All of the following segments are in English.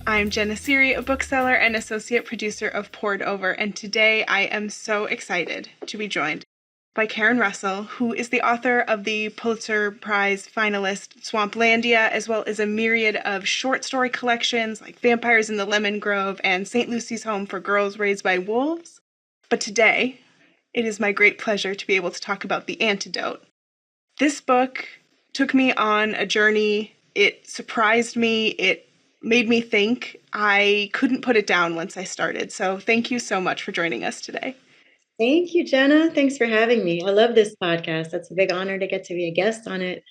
I'm Jenna Seery, a bookseller and associate producer of Poured Over, and today I am so excited to be joined by Karen Russell, who is the author of the Pulitzer Prize finalist Swamplandia, as well as a myriad of short story collections like Vampires in the Lemon Grove and St. Lucy's Home for Girls Raised by Wolves. But today, it is my great pleasure to be able to talk about The Antidote. This book took me on a journey. It surprised me. It made me think. I couldn't put it down once I started. So thank you so much for joining us today. Thank you, Jenna. Thanks for having me. I love this podcast. It's a big honor to get to be a guest on it.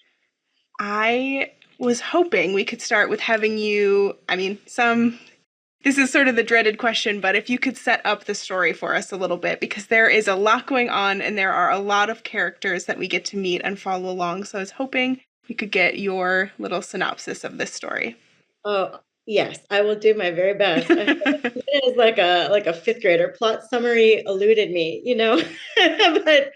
I was hoping we could start with having you, this is sort of the dreaded question, but if you could set up the story for us a little bit, because there is a lot going on and there are a lot of characters that we get to meet and follow along. So I was hoping we could get your little synopsis of this story. Oh, yes, I will do my very best. I feel like it is like a fifth grader. Plot summary eluded me, but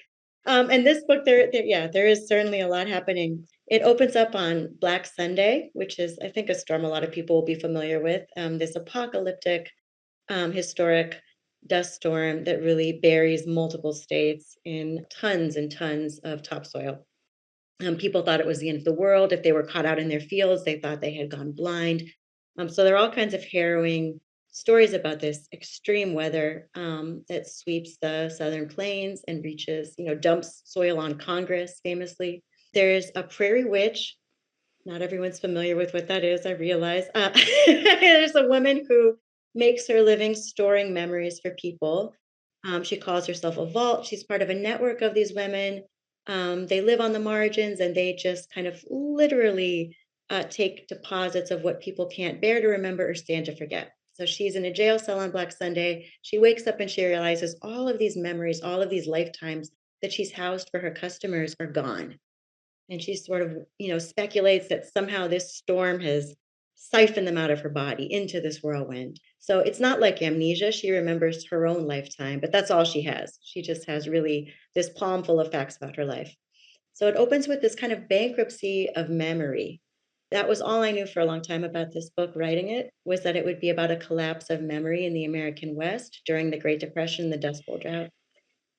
in this book, there is certainly a lot happening. It opens up on Black Sunday, which is, I think, a storm a lot of people will be familiar with. This apocalyptic, historic dust storm that really buries multiple states in tons and tons of topsoil. People thought it was the end of the world. If they were caught out in their fields, they thought they had gone blind. So there are all kinds of harrowing stories about this extreme weather that sweeps the southern plains and reaches, dumps soil on Congress famously. There's a prairie witch. Not everyone's familiar with what that is, I realize. There's a woman who makes her living storing memories for people. She calls herself a vault. She's part of a network of these women. They live on the margins and they just kind of literally take deposits of what people can't bear to remember or stand to forget. So she's in a jail cell on Black Sunday. She wakes up and she realizes all of these memories, all of these lifetimes that she's housed for her customers are gone. And she sort of, speculates that somehow this storm has siphoned them out of her body into this whirlwind. So it's not like amnesia. She remembers her own lifetime, but that's all she has. She just has really this palm full of facts about her life. So it opens with this kind of bankruptcy of memory. That was all I knew for a long time about this book, writing it, was that it would be about a collapse of memory in the American West during the Great Depression, the Dust Bowl drought.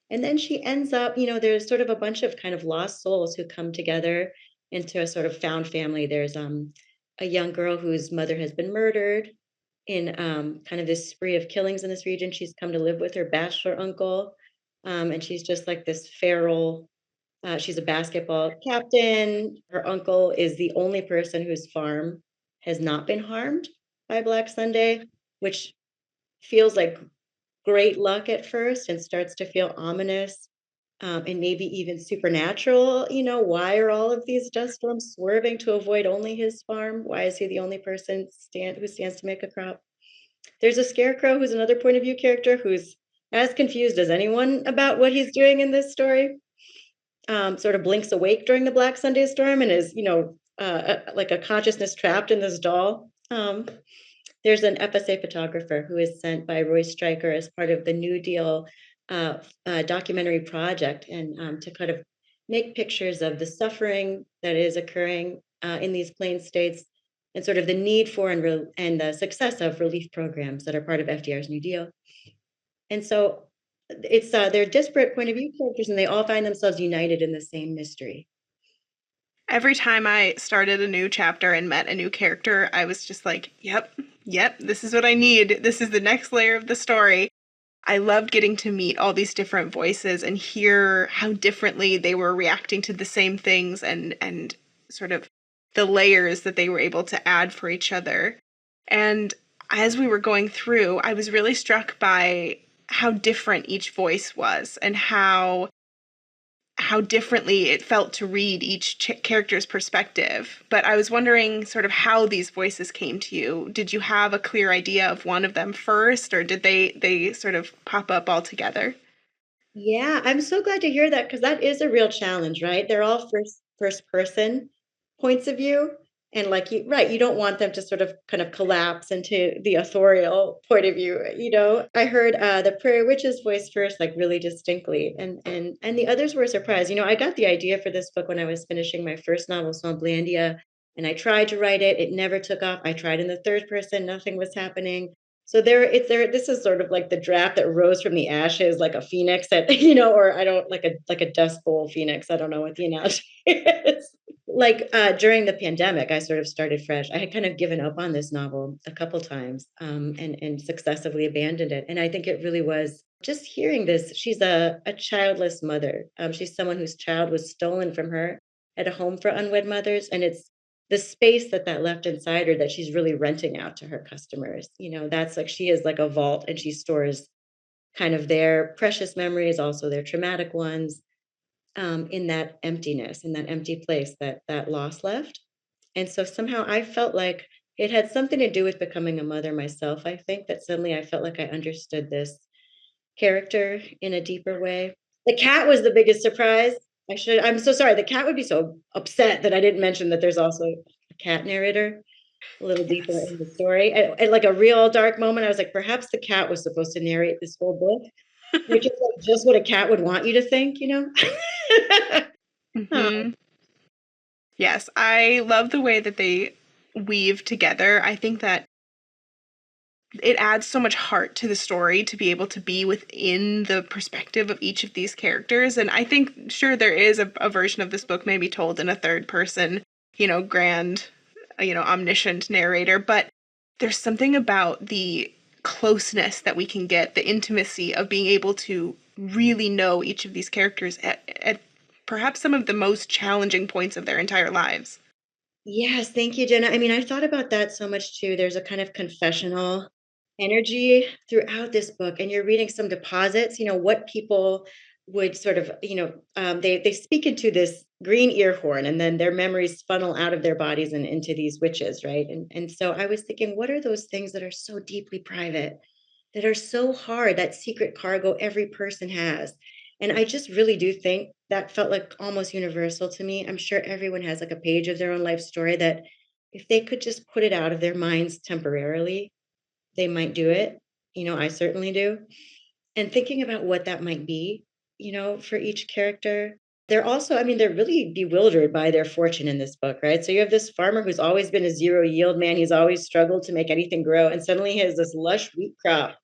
And then she ends up, there's sort of a bunch of kind of lost souls who come together into a sort of found family. There's a young girl whose mother has been murdered in kind of this spree of killings in this region. She's come to live with her bachelor uncle, and she's just like this feral. She's a basketball captain. Her uncle is the only person whose farm has not been harmed by Black Sunday, which feels like great luck at first and starts to feel ominous, and maybe even supernatural. Why are all of these dust storms swerving to avoid only his farm? Why is he the only person who stands to make a crop? There's a scarecrow who's another point of view character who's as confused as anyone about what he's doing in this story. Sort of blinks awake during the Black Sunday storm and is, like a consciousness trapped in this doll. There's an FSA photographer who is sent by Roy Stryker as part of the New Deal documentary project, and to kind of make pictures of the suffering that is occurring in these plain states, and sort of the need for and the success of relief programs that are part of FDR's New Deal. And so it's they're disparate point of view characters, and they all find themselves united in the same mystery. Every time I started a new chapter and met a new character, I was just like, yep, this is what I need. This is the next layer of the story. I loved getting to meet all these different voices and hear how differently they were reacting to the same things, and sort of the layers that they were able to add for each other. And as we were going through, I was really struck by how different each voice was and how differently it felt to read each character's perspective. But I was wondering sort of how these voices came to you. Did you have a clear idea of one of them first, or did they sort of pop up all together? Yeah, I'm so glad to hear that, because that is a real challenge, right? They're all first person points of view. And like you don't want them to sort of kind of collapse into the authorial point of view. I heard the Prairie Witch's voice first, like really distinctly, and the others were surprised. I got the idea for this book when I was finishing my first novel, Swamplandia, And I tried to write it. It never took off. I tried in the third person. Nothing was happening. So this is sort of like the draft that rose from the ashes, like a phoenix that, or I don't like a dust bowl phoenix. I don't know what the analogy is. Like during the pandemic, I sort of started fresh. I had kind of given up on this novel a couple times and successively abandoned it. And I think it really was just hearing this. She's a childless mother. She's someone whose child was stolen from her at a home for unwed mothers. And it's the space that left inside her that she's really renting out to her customers. That's like she is like a vault, and she stores kind of their precious memories, also their traumatic ones, in that emptiness, in that empty place that loss left. And so somehow I felt like it had something to do with becoming a mother myself. I think that suddenly I felt like I understood this character in a deeper way. The cat was the biggest surprise. I'm so sorry. The cat would be so upset that I didn't mention that there's also a cat narrator a little deeper Yes. in the story. At like a real dark moment, I was like, perhaps the cat was supposed to narrate this whole book, which is like just what a cat would want you to think, Hmm. Yes, I love the way that they weave together. I think that it adds so much heart to the story to be able to be within the perspective of each of these characters. And I think, sure, there is a version of this book maybe told in a third person, grand, omniscient narrator, but there's something about the closeness that we can get, the intimacy of being able to really know each of these characters at perhaps some of the most challenging points of their entire lives. Yes, thank you, Jenna. I mean, I thought about that so much too. There's a kind of confessional energy throughout this book, and you're reading some deposits, what people would sort of, they speak into this green ear horn, and then their memories funnel out of their bodies and into these witches, right? And so I was thinking, what are those things that are so deeply private, that are so hard, that secret cargo every person has? And I just really do think that felt like almost universal to me. I'm sure everyone has like a page of their own life story that if they could just put it out of their minds temporarily, they might do it. I certainly do. And thinking about what that might be, for each character. They're also, I mean, they're really bewildered by their fortune in this book, right? So you have this farmer who's always been a zero yield man. He's always struggled to make anything grow. And suddenly he has this lush wheat crop.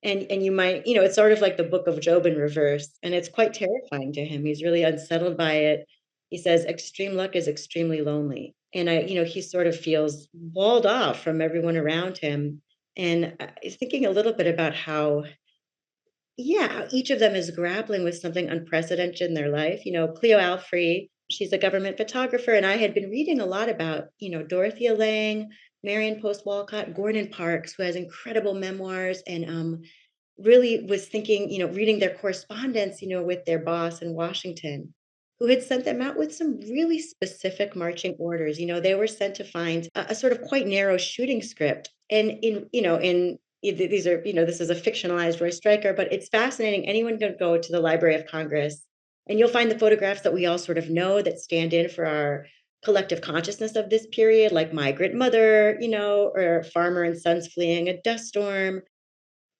And you might, it's sort of like the book of Job in reverse. And it's quite terrifying to him. He's really unsettled by it. He says, extreme luck is extremely lonely. And he sort of feels walled off from everyone around him. And thinking a little bit about how, yeah, each of them is grappling with something unprecedented in their life. Cleo Alfrey, she's a government photographer, and I had been reading a lot about, Dorothea Lange, Marion Post Walcott, Gordon Parks, who has incredible memoirs, and really was thinking, reading their correspondence, with their boss in Washington, who had sent them out with some really specific marching orders. They were sent to find a sort of quite narrow shooting script. And these are, this is a fictionalized Roy Stryker, but it's fascinating. Anyone can go to the Library of Congress and you'll find the photographs that we all sort of know that stand in for our collective consciousness of this period, like Migrant Mother, or Farmer and Sons fleeing a dust storm.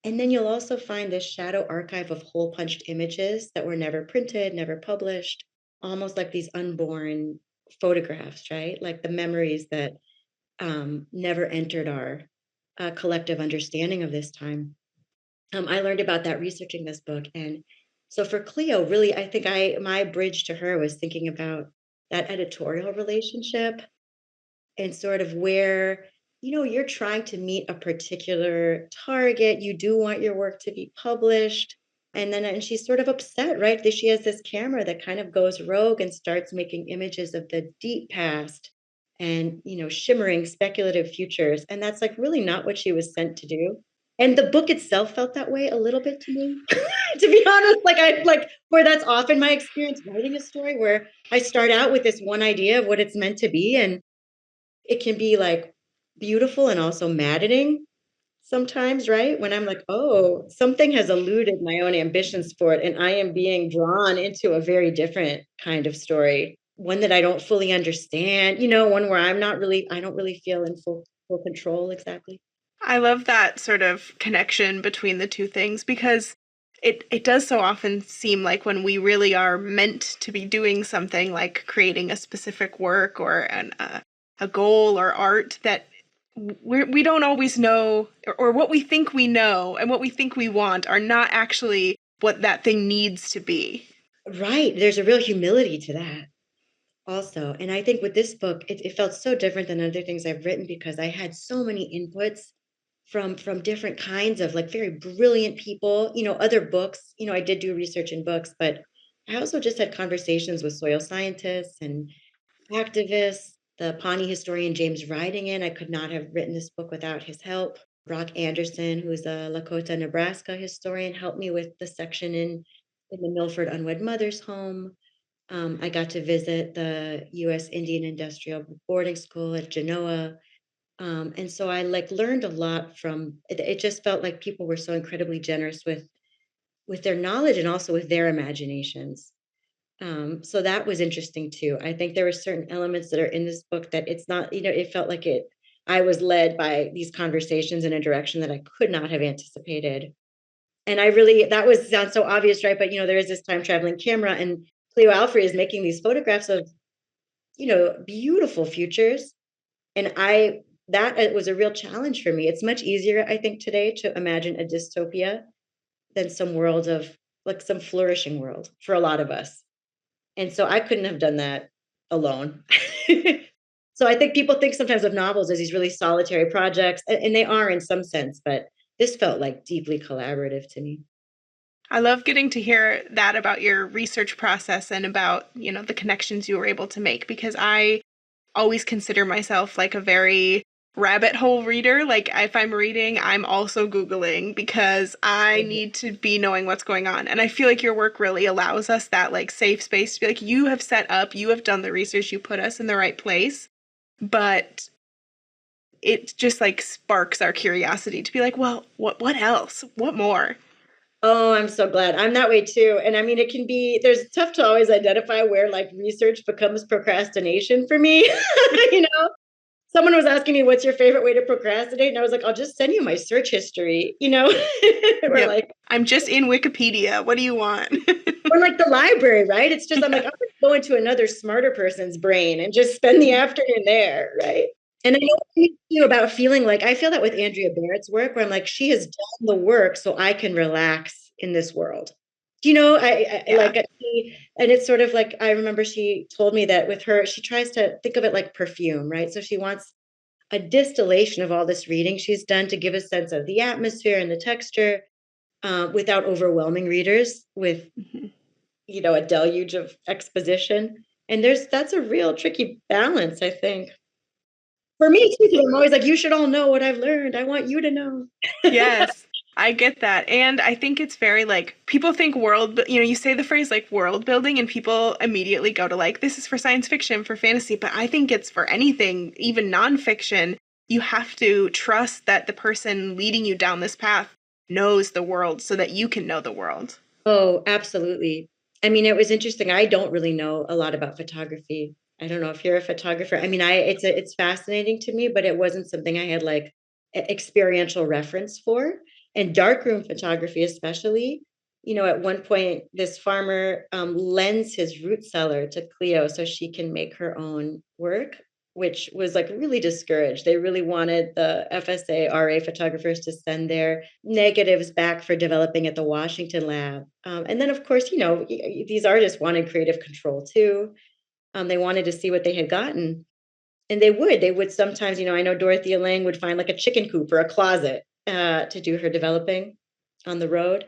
And then you'll also find this shadow archive of hole punched images that were never printed, never published, almost like these unborn photographs, right? Like the memories that never entered our collective understanding of this time. I learned about that researching this book. And so for Cleo, really, I think my bridge to her was thinking about that editorial relationship and sort of where you're trying to meet a particular target, you do want your work to be published, and she's sort of upset, right, that she has this camera that kind of goes rogue and starts making images of the deep past and shimmering speculative futures, and that's like really not what she was sent to do. And the book itself felt that way a little bit to me. To be honest, where that's often my experience writing a story, where I start out with this one idea of what it's meant to be, and it can be like beautiful and also maddening sometimes, right? When I'm like, oh, something has eluded my own ambitions for it, and I am being drawn into a very different kind of story, one that I don't fully understand, one where I don't really feel in full control exactly. I love that sort of connection between the two things because it does so often seem like when we really are meant to be doing something like creating a specific work or a goal or art that we don't always know, or what we think we know and what we think we want are not actually what that thing needs to be. Right. There's a real humility to that also. And I think with this book, it felt so different than other things I've written because I had so many inputs from different kinds of like very brilliant people, other books. I did do research in books, but I also just had conversations with soil scientists and activists, the Pawnee historian James Ridingen. I could not have written this book without his help. Brock Anderson, who's a Lakota, Nebraska historian, helped me with the section in the Milford Unwed Mothers Home. I got to visit the U.S. Indian Industrial Boarding School at Genoa. And so I learned a lot from it. It just felt like people were so incredibly generous with their knowledge and also with their imaginations. So that was interesting too. I think there were certain elements that are in this book that it's not, it felt like I was led by these conversations in a direction that I could not have anticipated. And sounds so obvious, right? But, there is this time traveling camera and Cleo Alfrey is making these photographs of, beautiful futures. And that was a real challenge for me. It's much easier, I think, today to imagine a dystopia than some world of some flourishing world for a lot of us. And so I couldn't have done that alone. So I think people think sometimes of novels as these really solitary projects, and they are in some sense, but this felt like deeply collaborative to me. I love getting to hear that about your research process and about, the connections you were able to make, because I always consider myself like a very rabbit hole reader. Like if I'm reading, I'm also Googling because I need to be knowing what's going on. And I feel like your work really allows us that like safe space to be like, you have set up, you have done the research, you put us in the right place. But it just like sparks our curiosity to be like, well, what else? What more? Oh, I'm so glad. I'm that way too. And I mean, there's tough to always identify where research becomes procrastination for me. you know, Someone was asking me, what's your favorite way to procrastinate? And I was like, I'll just send you my search history, We're Yep. I'm just in Wikipedia. What do you want? Or the library, right? It's just, I'm going to go into another smarter person's brain and just spend the afternoon there, right? And I know what you about feeling I feel that with Andrea Barrett's work, where I'm like, she has done the work so I can relax in this world. And it's sort of I remember she told me that with her, she tries to think of it like perfume, right? So she wants a distillation of all this reading she's done to give a sense of the atmosphere and the texture without overwhelming readers with, a deluge of exposition. And that's a real tricky balance, I think. For me too, I'm always like, you should all know what I've learned. I want you to know. Yes, I get that. And I think it's very people think you say the phrase world building and people immediately go to this is for science fiction, for fantasy. But I think it's for anything, even nonfiction. You have to trust that the person leading you down this path knows the world so that you can know the world. Oh, absolutely. I mean, it was interesting. I don't really know a lot about photography. I don't know if you're a photographer. I mean, it's fascinating to me, but it wasn't something I had experiential reference for. And darkroom photography, especially, at one point, this farmer lends his root cellar to Cleo so she can make her own work, which was really discouraged. They really wanted the FSA RA photographers to send their negatives back for developing at the Washington lab. And then, of course, these artists wanted creative control too. They wanted to see what they had gotten. And they would sometimes, I know Dorothea Lange would find a chicken coop or a closet to do her developing on the road.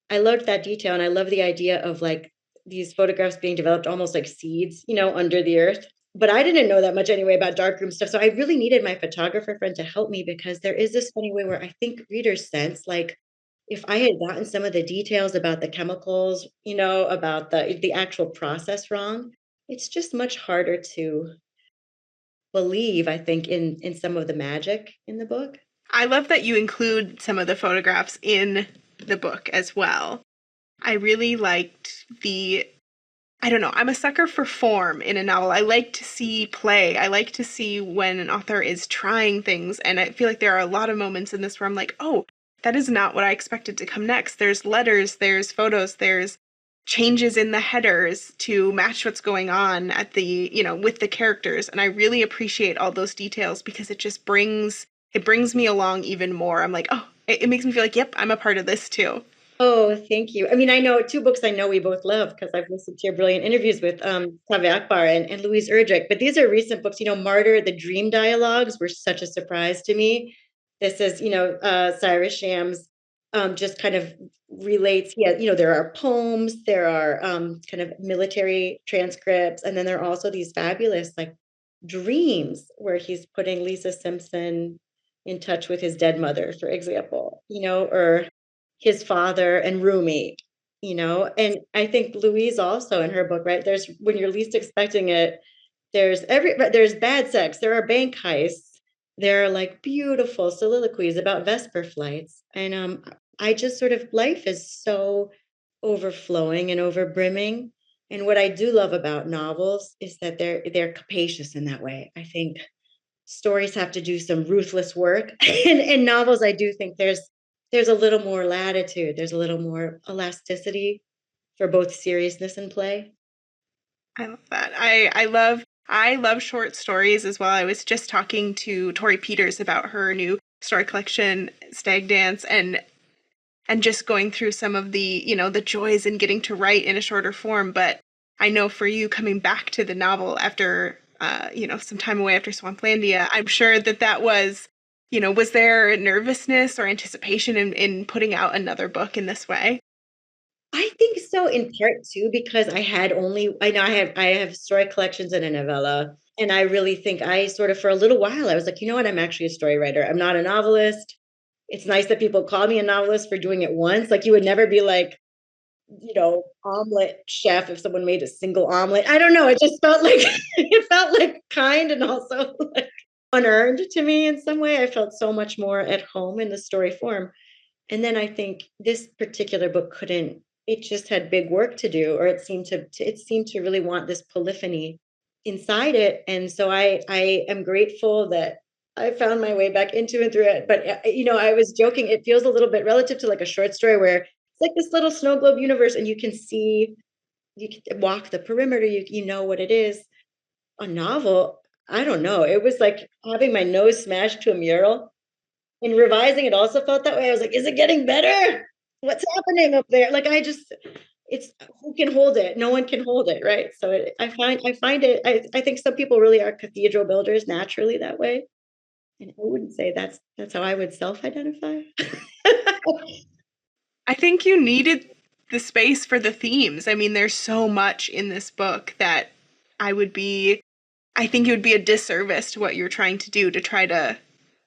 I loved that detail. And I love the idea of these photographs being developed almost like seeds, under the earth. But I didn't know that much anyway about darkroom stuff. So I really needed my photographer friend to help me because there is this funny way where I think readers sense if I had gotten some of the details about the chemicals, about the actual process wrong, it's just much harder to believe, I think, in some of the magic in the book. I love that you include some of the photographs in the book as well. I really liked I don't know, I'm a sucker for form in a novel. I like to see play. I like to see when an author is trying things. And I feel like there are a lot of moments in this where I'm like, oh, that is not what I expected to come next. There's letters, there's photos, there's changes in the headers to match what's going on at the, with the characters. And I really appreciate all those details because it brings me along even more. I'm like, oh, it makes me feel like, yep, I'm a part of this too. Oh, thank you. I mean, I know two books I know we both love because I've listened to your brilliant interviews with Kaveh Akbar and Louise Erdrich. But these are recent books. Martyr, the Dream Dialogues were such a surprise to me. This is, Cyrus Shams just kind of relates. Yeah, there are poems, there are kind of military transcripts, and then there are also these fabulous like dreams where he's putting Lisa Simpson in touch with his dead mother, for example, or his father and Rumi, and I think Louise also in her book, right? There's when you're least expecting it, there's bad sex, there are bank heists, there are like beautiful soliloquies about Vesper flights. And I just sort of life is so overflowing and overbrimming. And what I do love about novels is that they're capacious in that way. I think stories have to do some ruthless work. And in novels, I do think there's a little more latitude, there's a little more elasticity for both seriousness and play. I love that. I love short stories as well. I was just talking to Torrey Peters about her new story collection, Stag Dance, and just going through some of the, the joys in getting to write in a shorter form. But I know for you coming back to the novel after, some time away after Swamplandia, I'm sure that was, was there nervousness or anticipation in putting out another book in this way? I think so in part too, because I have story collections and a novella. And I really think I sort of, for a little while, I was like, you know what? I'm actually a story writer. I'm not a novelist. It's nice that people call me a novelist for doing it once. Like you would never be like, omelet chef if someone made a single omelet. I don't know. It just felt like it felt like kind and also like unearned to me in some way. I felt so much more at home in the story form. And then I think this particular book it just had big work to do, or it seemed to really want this polyphony inside it. And so I am grateful that I found my way back into and through it. But I was joking, it feels a little bit relative to like a short story where it's like this little snow globe universe and you can walk the perimeter, you know what it is. A novel, I don't know. It was like having my nose smashed to a mural. And revising it also felt that way. I was like, is it getting better? What's happening up there? Like it's who can hold it? No one can hold it, right? So I find it. I think some people really are cathedral builders naturally that way, and I wouldn't say that's how I would self-identify. I think you needed the space for the themes. I mean, there's so much in this book that I think it would be a disservice to what you're trying to do to try to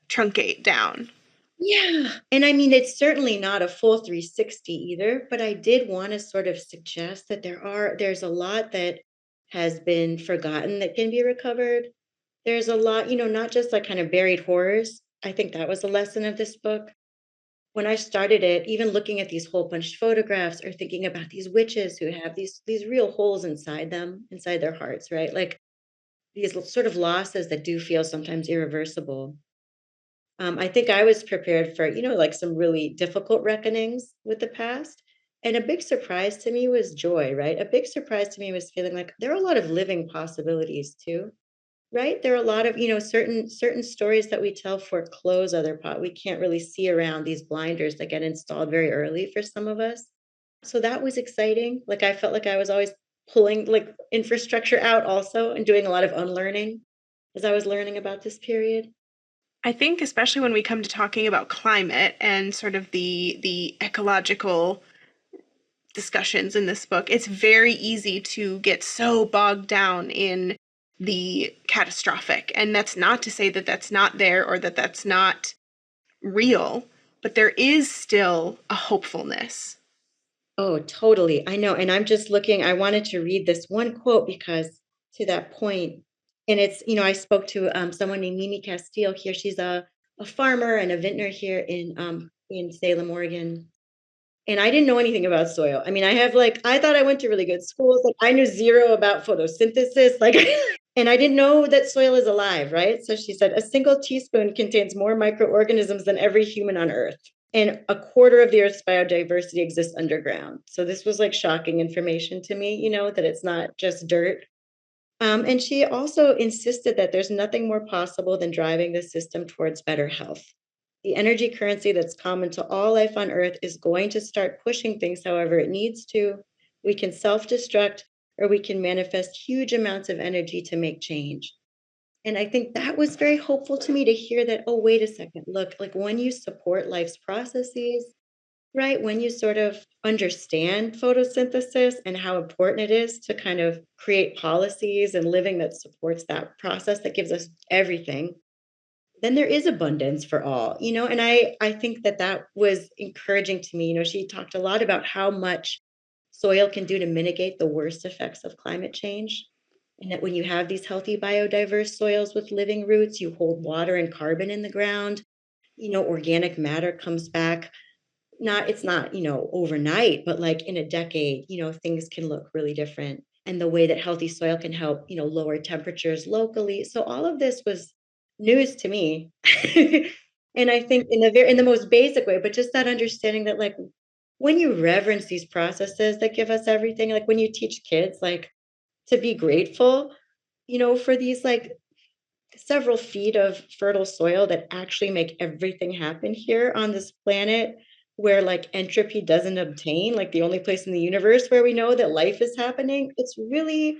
truncate down. Yeah. And I mean, it's certainly not a full 360 either, but I did want to sort of suggest that there's a lot that has been forgotten that can be recovered. There's a lot, not just like kind of buried horrors. I think that was a lesson of this book. When I started it, even looking at these hole punched photographs or thinking about these witches who have these real holes inside them, inside their hearts, right? Like these sort of losses that do feel sometimes irreversible. I think I was prepared for, like some really difficult reckonings with the past. And a big surprise to me was joy, right? A big surprise to me was feeling like there are a lot of living possibilities too, right? There are a lot of, certain stories that we tell foreclose other we can't really see around these blinders that get installed very early for some of us. So that was exciting. Like I felt like I was always pulling like infrastructure out also and doing a lot of unlearning as I was learning about this period. I think especially when we come to talking about climate and sort of the ecological discussions in this book, it's very easy to get so bogged down in the catastrophic. And that's not to say that that's not there or that that's not real, but there is still a hopefulness. Oh, totally. I know. And I'm just looking, I wanted to read this one quote because to that point, and it's, I spoke to someone named Mimi Castile here. She's a farmer and a vintner here in Salem, Oregon. And I didn't know anything about soil. I mean, I thought I went to really good schools. Like I knew zero about photosynthesis. Like, and I didn't know that soil is alive, right? So she said, a single teaspoon contains more microorganisms than every human on Earth. and a quarter of the Earth's biodiversity exists underground. So this was like shocking information to me, you know, that it's not just dirt. And she also insisted that there's nothing more possible than driving the system towards better health. The energy currency that's common to all life on Earth is going to start pushing things however it needs to. We can self destruct or we can manifest huge amounts of energy to make change. And I think that was very hopeful to me to hear that, oh, wait a second, look, like when you support life's processes, right? When you sort of understand photosynthesis and how important it is to kind of create policies and living that supports that process that gives us everything, then there is abundance for all, you know? And I think that that was encouraging to me. You know, she talked a lot about how much soil can do to mitigate the worst effects of climate change. And that when you have these healthy biodiverse soils with living roots, you hold water and carbon in the ground. You know, organic matter comes back. Not, it's not, you know, overnight, but like in a decade, you know, things can look really different. And the way that healthy soil can help, you know, lower temperatures locally. So all of this was news to me. And I think in the most basic way, but just that understanding that like when you reverence these processes that give us everything, like when you teach kids like to be grateful, you know, for these like several feet of fertile soil that actually make everything happen here on this planet where like entropy doesn't obtain, like the only place in the universe where we know that life is happening. It's really,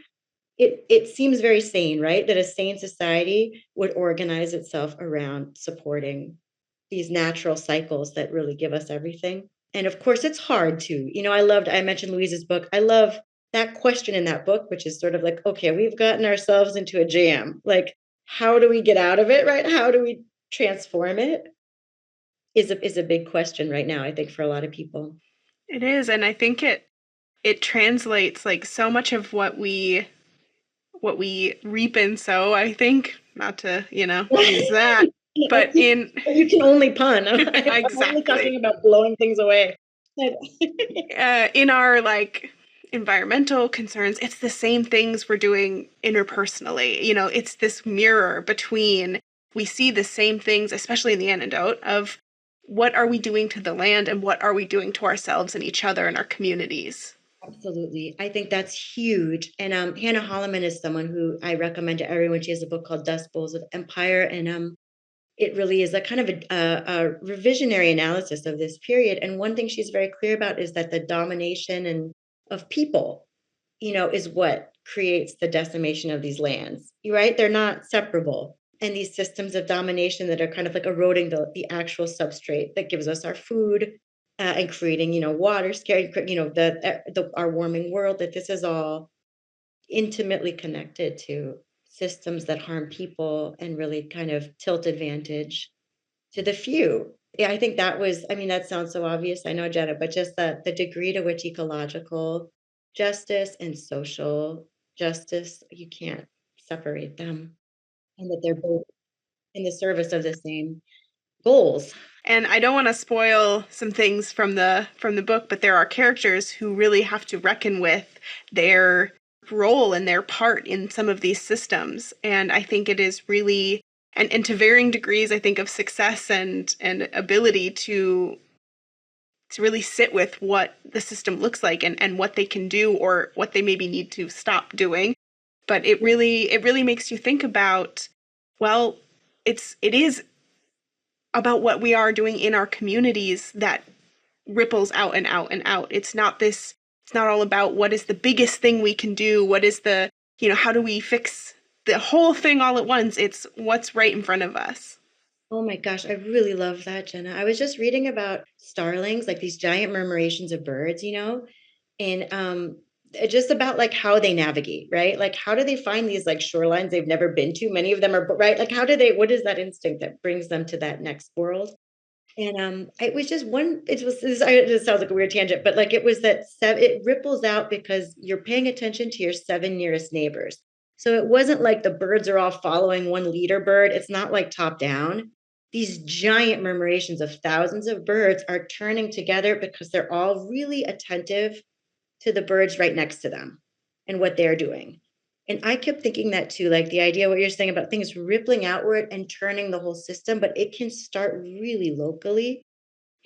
it seems very sane, right? That a sane society would organize itself around supporting these natural cycles that really give us everything. And of course, it's hard too. You know, I mentioned Louise's book. I love that question in that book, which is sort of like, okay, we've gotten ourselves into a jam. Like, how do we get out of it, right? How do we transform it? Is a big question right now, I think, for a lot of people. It is, and I think it translates like so much of what we reap and sow, I think, not to, use that, but in You can only pun. I'm only exactly. talking about blowing things away. In our like environmental concerns, it's the same things we're doing interpersonally. It's this mirror between, we see the same things, especially in the antidote, of what are we doing to the land and what are we doing to ourselves and each other and our communities. Absolutely. I think that's huge. And Hannah Holleman is someone who I recommend to everyone. She has a book called Dust Bowls of Empire. And it really is a kind of a revisionary analysis of this period. And one thing she's very clear about is that the domination and of people, you know, is what creates the decimation of these lands, right? They're not separable. And these systems of domination that are kind of like eroding the actual substrate that gives us our food, and creating, you know, water scarcity, you know, our warming world, that this is all intimately connected to systems that harm people and really kind of tilt advantage to the few. Yeah, I think that was, I mean, that sounds so obvious, I know, Jenna, but just the degree to which ecological justice and social justice, you can't separate them, and that they're both in the service of the same goals. And I don't want to spoil some things from the book, but there are characters who really have to reckon with their role and their part in some of these systems. And I think it is really, and to varying degrees, I think, of success and ability to really sit with what the system looks like and what they can do or what they maybe need to stop doing. But it really makes you think about, well, it is about what we are doing in our communities that ripples out and out and out. It's not all about what is the biggest thing we can do, what is the, how do we fix the whole thing all at once. It's what's right in front of us. Oh my gosh, I really love that, Jenna. I was just reading about starlings, like these giant murmurations of birds, you know, and just about like how they navigate, right? Like how do they find these like shorelines they've never been to? Many of them are right. Like how do they? What is that instinct that brings them to that next world? And it was just one. It sounds like a weird tangent, but like it was that it ripples out because you're paying attention to your seven nearest neighbors. So it wasn't like the birds are all following one leader bird. It's not like top down. These giant murmurations of thousands of birds are turning together because they're all really attentive to the birds right next to them and what they're doing. And I kept thinking that too, like the idea, what you're saying about things rippling outward and turning the whole system, but it can start really locally.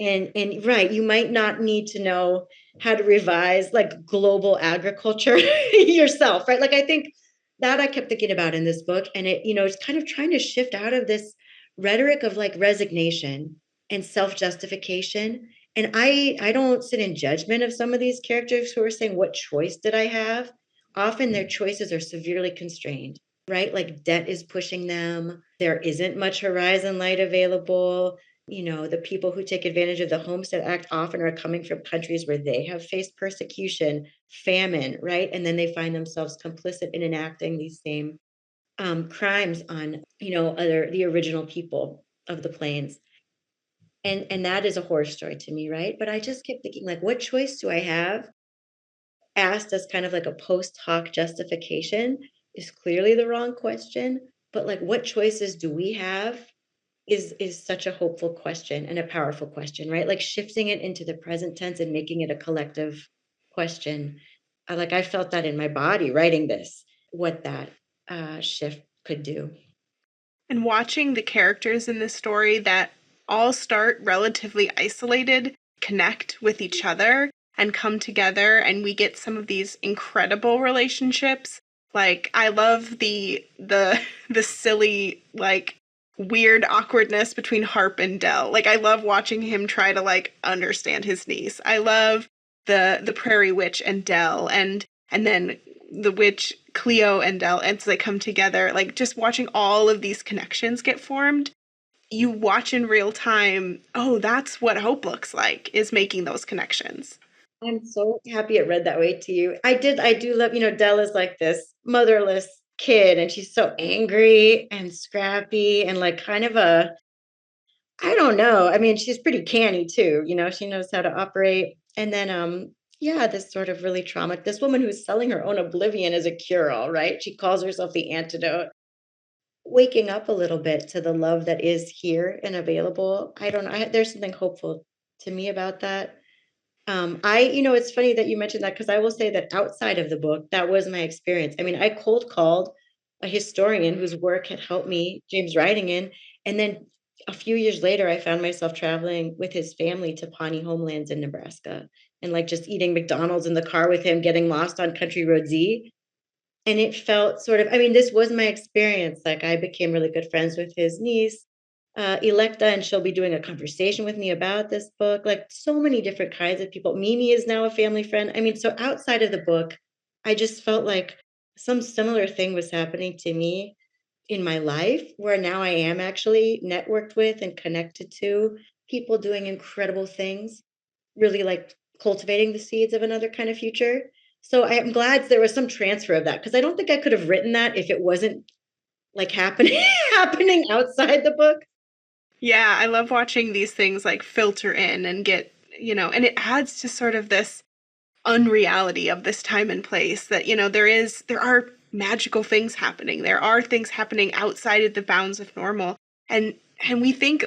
And right, you might not need to know how to revise like global agriculture yourself, right? Like I think that I kept thinking about in this book, and it, it's kind of trying to shift out of this rhetoric of like resignation and self-justification. And I don't sit in judgment of some of these characters who are saying, what choice did I have? Often their choices are severely constrained, right? Like debt is pushing them. There isn't much horizon light available. The people who take advantage of the Homestead Act often are coming from countries where they have faced persecution, famine, right? And then they find themselves complicit in enacting these same crimes on, the original people of the plains. And that is a horror story to me, right? But I just kept thinking, like, what choice do I have? Asked as kind of like a post hoc justification is clearly the wrong question. But like, what choices do we have is such a hopeful question and a powerful question, right? Like shifting it into the present tense and making it a collective question. I felt that in my body writing this, what that shift could do. And watching the characters in this story that all start relatively isolated connect with each other and come together, and we get some of these incredible relationships. Like I love the silly, like, weird awkwardness between Harp and Dell. Like I love watching him try to like understand his niece. I love the Prairie Witch and Dell, and then the witch Cleo and Dell, and so they come together. Like just watching all of these connections get formed, you watch in real time. Oh, that's what hope looks like, is making those connections. I'm so happy it read that way to you. I do love, Dell is like this motherless kid, and she's so angry and scrappy and like kind of I don't know. I mean, she's pretty canny too, she knows how to operate. And then yeah, this sort of really trauma, this woman who's selling her own oblivion as a cure-all, right? She calls herself the antidote. Waking up a little bit to the love that is here and available. I don't know. There's something hopeful to me about that. It's funny that you mentioned that, because I will say that outside of the book, that was my experience. I mean, I cold called a historian whose work had helped me, James Ridingen, and then a few years later, I found myself traveling with his family to Pawnee homelands in Nebraska, and like just eating McDonald's in the car with him, getting lost on Country Road Z. And it felt sort of, I mean, this was my experience. Like I became really good friends with his niece, Electa, and she'll be doing a conversation with me about this book. Like so many different kinds of people. Mimi is now a family friend. I mean, so outside of the book, I just felt like some similar thing was happening to me in my life, where now I am actually networked with and connected to people doing incredible things, really like cultivating the seeds of another kind of future. So I am glad there was some transfer of that, because I don't think I could have written that if it wasn't like happening happening outside the book. Yeah, I love watching these things like filter in and get, and it adds to sort of this unreality of this time and place that, there are magical things happening. There are things happening outside of the bounds of normal. And we think,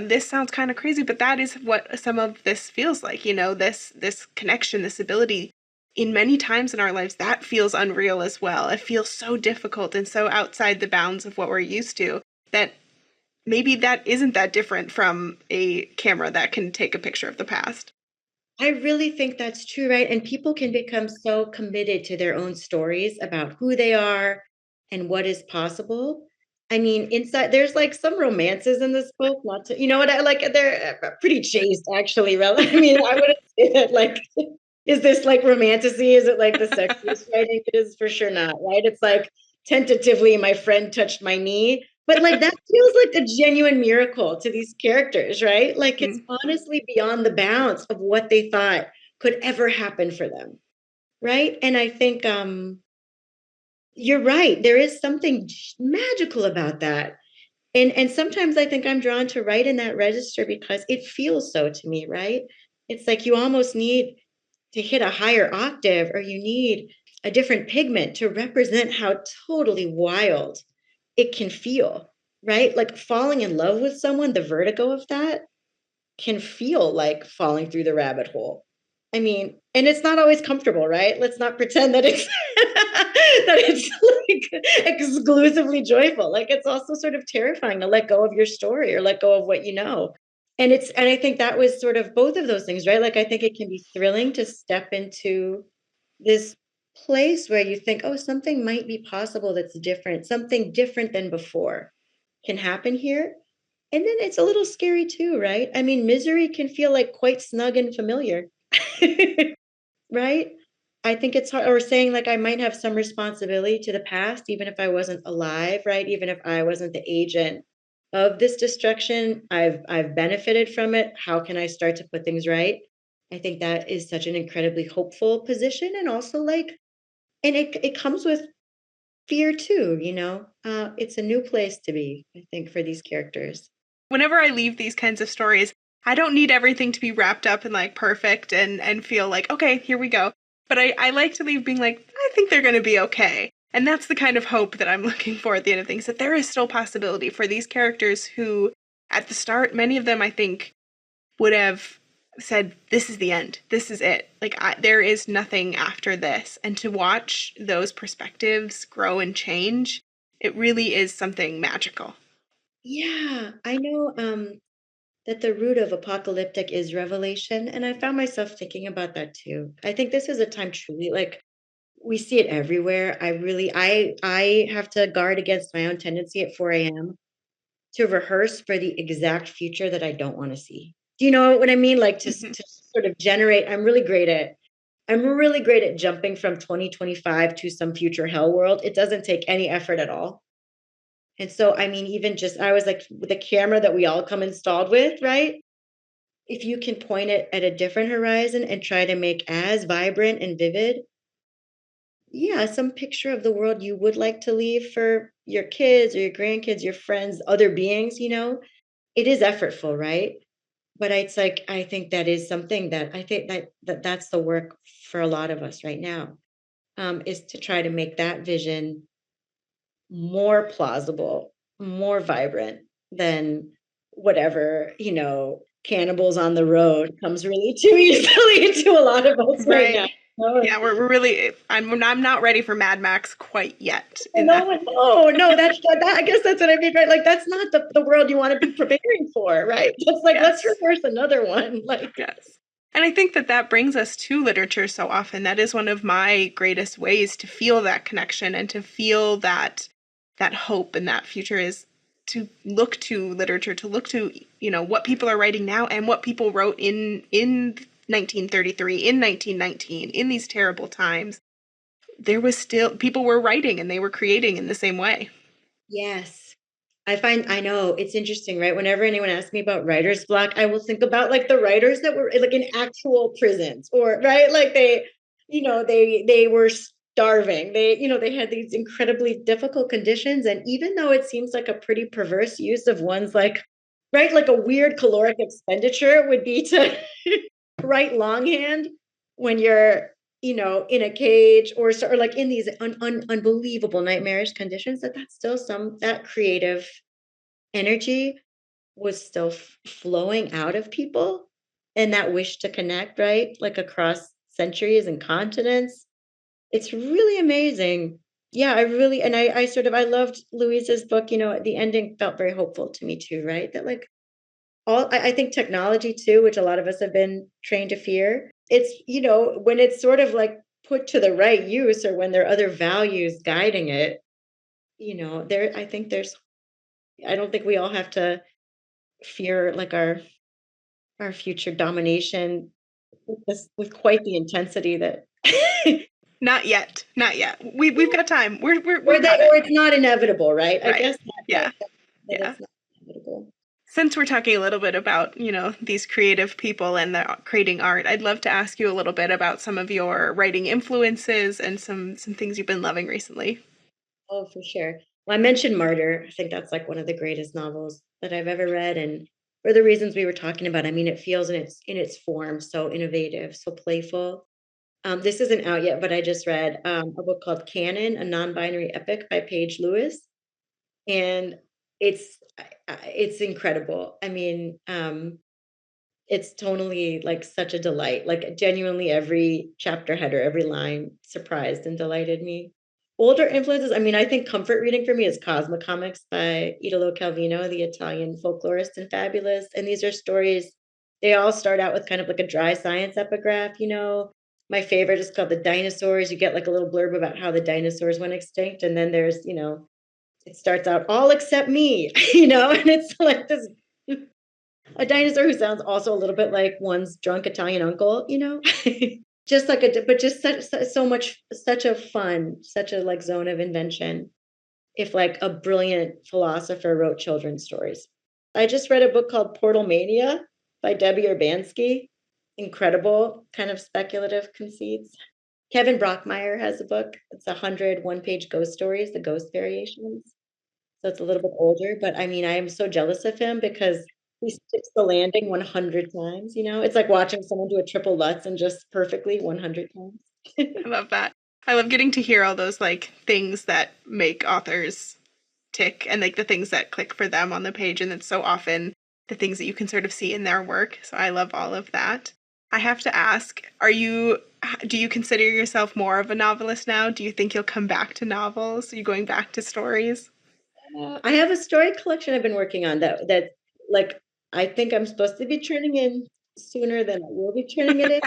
this sounds kind of crazy, but that is what some of this feels like, this connection, this ability. In many times in our lives, that feels unreal as well. It feels so difficult and so outside the bounds of what we're used to, that maybe that isn't that different from a camera that can take a picture of the past. I really think that's true, right? And people can become so committed to their own stories about who they are and what is possible. I mean, inside there's like some romances in this book, not to, what I like, they're pretty chaste actually. I mean, I wouldn't say that like, is this like romantasy? Is it like the sexiest writing? It is for sure not, right? It's like tentatively, my friend touched my knee. But like that feels like a genuine miracle to these characters, right? Like it's honestly beyond the bounds of what they thought could ever happen for them, right? And I think you're right. There is something magical about that. And sometimes I think I'm drawn to write in that register because it feels so to me, right? It's like you almost need to hit a higher octave, or you need a different pigment to represent how totally wild it can feel, right? Like falling in love with someone, the vertigo of that can feel like falling through the rabbit hole. I mean, and it's not always comfortable, right? Let's not pretend that it's that it's like exclusively joyful. Like it's also sort of terrifying to let go of your story or let go of what you know. And I think that was sort of both of those things, right? Like, I think it can be thrilling to step into this place where you think, oh, something might be possible that's different, something different than before can happen here. And then it's a little scary too, right? I mean, misery can feel like quite snug and familiar, right? I think it's hard, or saying like I might have some responsibility to the past, even if I wasn't alive, right? Even if I wasn't the agent of this destruction, I've benefited from it. How can I start to put things right? I think that is such an incredibly hopeful position, and also like, and it comes with fear too, you know. It's a new place to be, I think, for these characters. Whenever I leave these kinds of stories, I don't need everything to be wrapped up and like perfect and feel like, okay, here we go. But I like to leave being like, I think they're going to be okay. And that's the kind of hope that I'm looking for at the end of things, that there is still possibility for these characters who, at the start, many of them, I think, would have said, this is the end. This is it. Like, there is nothing after this. And to watch those perspectives grow and change, it really is something magical. Yeah, I know that the root of apocalyptic is revelation, and I found myself thinking about that too. I think this is a time truly like we see it everywhere. I have to guard against my own tendency at 4 a.m. to rehearse for the exact future that I don't want to see. Do you know what I mean? Like to sort of generate. I'm really great at jumping from 2025 to some future hell world. It doesn't take any effort at all. And so, I mean, even just, I was like, with the camera that we all come installed with, right? If you can point it at a different horizon and try to make as vibrant and vivid, yeah, some picture of the world you would like to leave for your kids or your grandkids, your friends, other beings, you know, it is effortful, right? But it's like, I think that is something that I think that's the work for a lot of us right now, is to try to make that vision more plausible, more vibrant than whatever, you know, cannibals on the road comes really too easily into a lot of us right now. Right. Yeah, we're really. I'm not ready for Mad Max quite yet. In No, that. no, I guess that's what I mean, right? Like, that's not the world you want to be preparing for, right? Just like, let's Yes. rehearse another one. Like, Yes. And I think that that brings us to literature so often. That is one of my greatest ways to feel that connection and to feel that hope and that future, is to look to literature, to look to, what people are writing now and what people wrote in 1933, in 1919, in these terrible times. There was still, people were writing and they were creating in the same way. yes. I know it's interesting, right? Whenever anyone asks me about writer's block, I will think about like the writers that were like in actual prisons, or right, like they were starving. They had these incredibly difficult conditions, and even though it seems like a pretty perverse use of one's like, right, like a weird caloric expenditure would be to write longhand when you're in a cage, or like in these unbelievable nightmarish conditions, that's still some that creative energy was still flowing out of people, and that wish to connect, right? Like across centuries and continents. It's really amazing. Yeah, I really, and I sort of, I loved Louise's book. The ending felt very hopeful to me too, right? That like I think technology too, which a lot of us have been trained to fear, it's, when it's sort of like put to the right use, or when there are other values guiding it, I think I don't think we all have to fear like our future domination with quite the intensity that Not yet. Not yet. We've got time. or We've got it. it's not inevitable, right? I Right. guess Yeah. that Yeah. it's not inevitable. Since we're talking a little bit about, these creative people and the creating art, I'd love to ask you a little bit about some of your writing influences and some things you've been loving recently. Oh, for sure. Well, I mentioned Martyr. I think that's like one of the greatest novels that I've ever read, and for the reasons we were talking about. I mean, it feels in its form so innovative, so playful. This isn't out yet, but I just read a book called Canon, a non-binary epic by Paige Lewis, and it's it's incredible. I mean, it's tonally like such a delight. Like, genuinely, every chapter header, every line surprised and delighted me. Older influences, I mean, I think comfort reading for me is Cosmicomics by Italo Calvino, the Italian folklorist and fabulous. And these are stories, they all start out with kind of like a dry science epigraph, you know. My favorite is called The Dinosaurs. You get like a little blurb about how the dinosaurs went extinct. And then there's, you know, it starts out all except me, you know, and it's like this a dinosaur who sounds also a little bit like one's drunk Italian uncle, you know. Just like but just so much, such a fun, such a like zone of invention. If like a brilliant philosopher wrote children's stories. I just read a book called Portalmania by Debbie Urbanski. Incredible, kind of speculative conceits. Kevin Brockmeier has a book. It's 100 one-page ghost stories, the ghost variations. So it's a little bit older, but I mean, I am so jealous of him because he sticks the landing 100 times, you know? It's like watching someone do a triple Lutz and just perfectly 100 times. I love that. I love getting to hear all those like things that make authors tick and like the things that click for them on the page. And it's so often the things that you can sort of see in their work. So I love all of that. I have to ask, do you consider yourself more of a novelist now? Do you think you'll come back to novels? Are you going back to stories? I have a story collection I've been working on that like I think I'm supposed to be turning in sooner than I will be turning it in.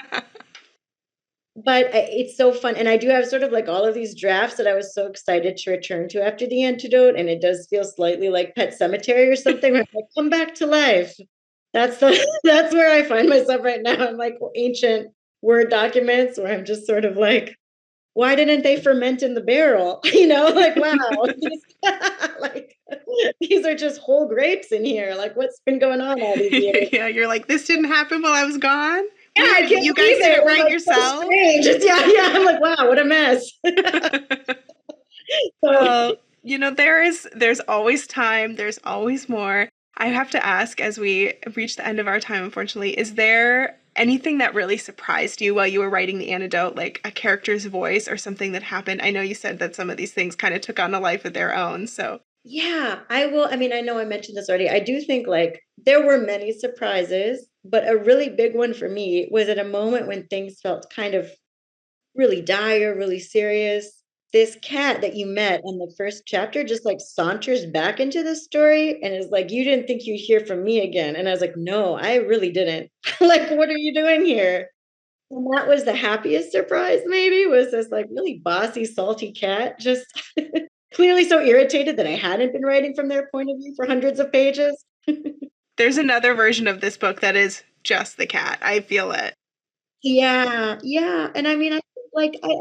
But it's so fun. And I do have sort of like all of these drafts that I was so excited to return to after the Antidote. And it does feel slightly like Pet Cemetery or something. Where I'm like, come back to life. That's where I find myself right now. I'm like ancient Word documents where I'm just sort of like, why didn't they ferment in the barrel? You know, like, wow, these are just whole grapes in here. Like, what's been going on all these years? Yeah, you're like, this didn't happen while I was gone? Yeah, I can't you guys did it right like, yourself? So yeah. I'm like, wow, what a mess. Well, you know, there's always time. There's always more. I have to ask, as we reach the end of our time, unfortunately, is there anything that really surprised you while you were writing the Antidote, like a character's voice or something that happened? I know you said that some of these things kind of took on a life of their own, so. Yeah, I will. I mean, I know I mentioned this already. I do think like there were many surprises, but a really big one for me was at a moment when things felt kind of really dire, really serious. This cat that you met in the first chapter just like saunters back into the story and is like, you didn't think you'd hear from me again. And I was like, no, I really didn't. Like, what are you doing here? And that was the happiest surprise, maybe, was this like really bossy, salty cat, just clearly so irritated that I hadn't been writing from their point of view for hundreds of pages. There's another version of this book that is just the cat. I feel it. Yeah. And I mean,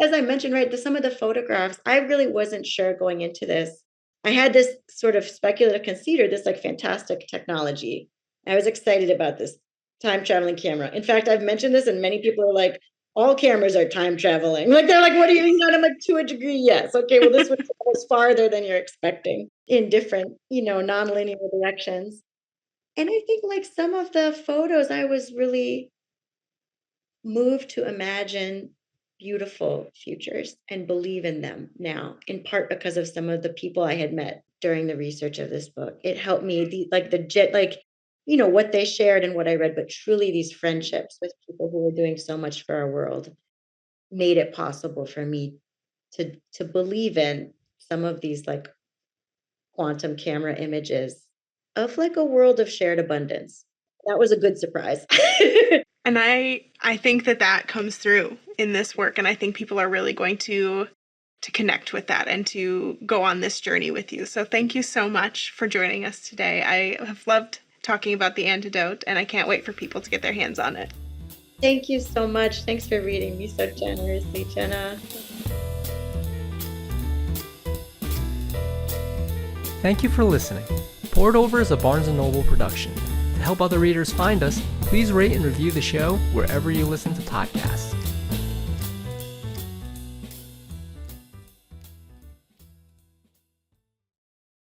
as I mentioned, right, some of the photographs, I really wasn't sure going into this. I had this sort of speculative conceit or this like fantastic technology. I was excited about this time traveling camera. In fact, I've mentioned this and many people are like, all cameras are time traveling. Like, they're like, what are you doing? I'm like, to a degree, yes. Okay, well, this one goes farther than you're expecting in different, you know, nonlinear directions. And I think like some of the photos, I was really moved to imagine beautiful futures and believe in them now, in part because of some of the people I had met during the research of this book. It helped me you know, what they shared and what I read, but truly these friendships with people who were doing so much for our world made it possible for me to believe in some of these like quantum camera images of like a world of shared abundance. That was a good surprise. And I think that comes through in this work, and I think people are really going to connect with that and to go on this journey with you. So thank you so much for joining us today. I have loved talking about the Antidote, and I can't wait for people to get their hands on it. Thank you so much. Thanks for reading me so generously, Jenna. Thank you for listening. Poured Over is a Barnes & Noble production. To help other readers find us, please rate and review the show wherever you listen to podcasts.